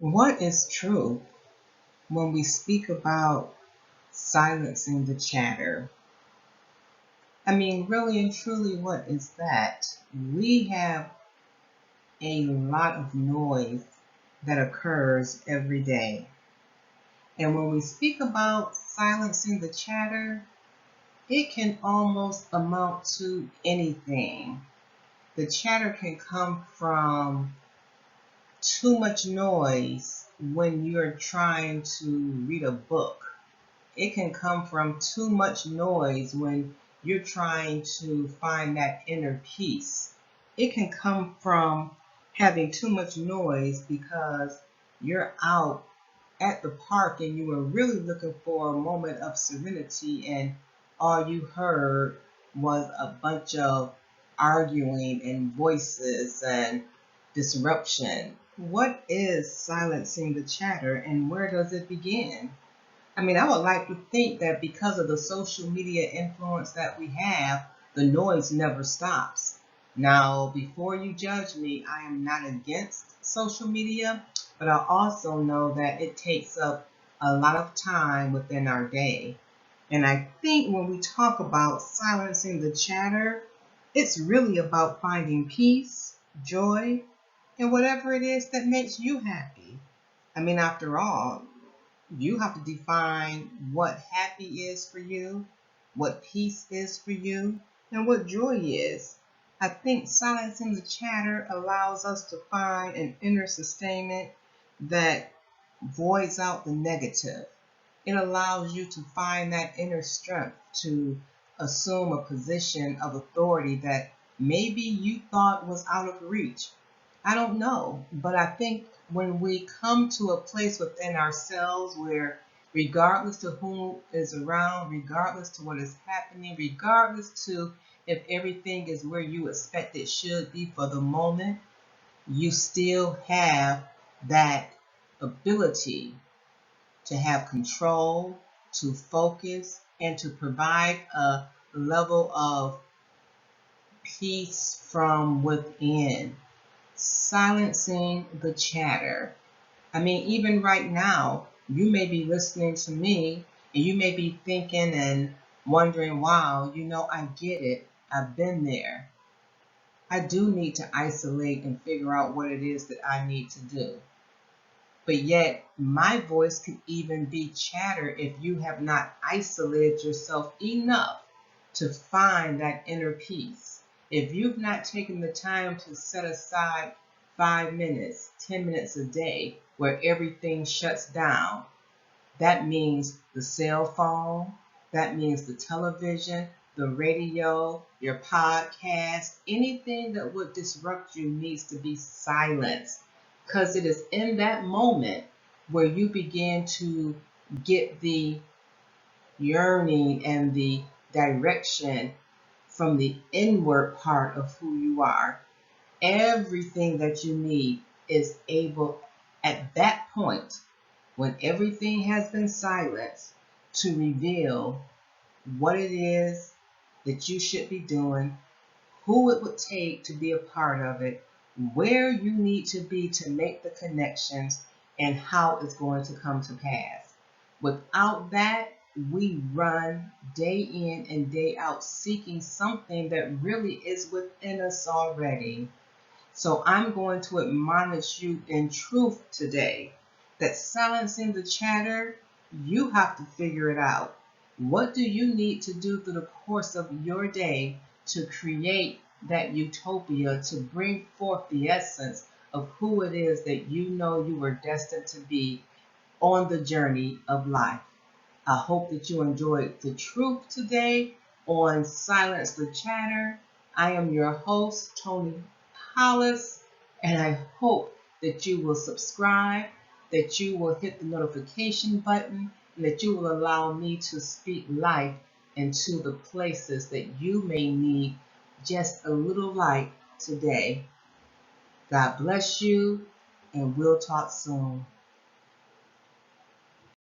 What is true when we speak about silencing the chatter? I mean, really and truly, what is that? We have a lot of noise that occurs every day. And when we speak about silencing the chatter, it can almost amount to anything. The chatter can come from too much noise when you're trying to read a book. It can come from too much noise when you're trying to find that inner peace. It can come from having too much noise because you're out at the park and you were really looking for a moment of serenity and all you heard was a bunch of arguing and voices and disruption. What is silencing the chatter and where does it begin? I mean, I would like to think that because of the social media influence that we have, the noise never stops. Now, before you judge me, I am not against social media, but I also know that it takes up a lot of time within our day. And I think when we talk about silencing the chatter, it's really about finding peace, joy, and whatever it is that makes you happy. I mean, after all, you have to define what happy is for you, what peace is for you, and what joy is. I think silencing the chatter allows us to find an inner sustainment that voids out the negative. It allows you to find that inner strength to assume a position of authority that maybe you thought was out of reach. I don't know, but I think when we come to a place within ourselves where regardless to who is around, regardless to what is happening, regardless to if everything is where you expect it should be for the moment, you still have that ability to have control, to focus, and to provide a level of peace from within. Silencing the chatter. I mean, even right now, you may be listening to me and you may be thinking and wondering, wow, I get it. I've been there. I do need to isolate and figure out what it is that I need to do. But yet, my voice could even be chatter if you have not isolated yourself enough to find that inner peace. If you've not taken the time to set aside 5 minutes, 10 minutes a day where everything shuts down, that means the cell phone, that means the television, the radio, your podcast, anything that would disrupt you needs to be silenced. Because it is in that moment where you begin to get the yearning and the direction from the inward part of who you are. Everything that you need is able at that point, when everything has been silenced, to reveal what it is that you should be doing, who it would take to be a part of it, where you need to be to make the connections, and how it's going to come to pass. Without that, we run day in and day out seeking something that really is within us already. So I'm going to admonish you in truth today that silencing the chatter, you have to figure it out. What do you need to do through the course of your day to create that utopia, to bring forth the essence of who it is that you know you were destined to be on the journey of life? I hope that you enjoyed the truth today on Silence the Chatter. I am your host, Tony Hollis, and I hope that you will subscribe, that you will hit the notification button, and that you will allow me to speak life into the places that you may need just a little light today. God bless you, and we'll talk soon.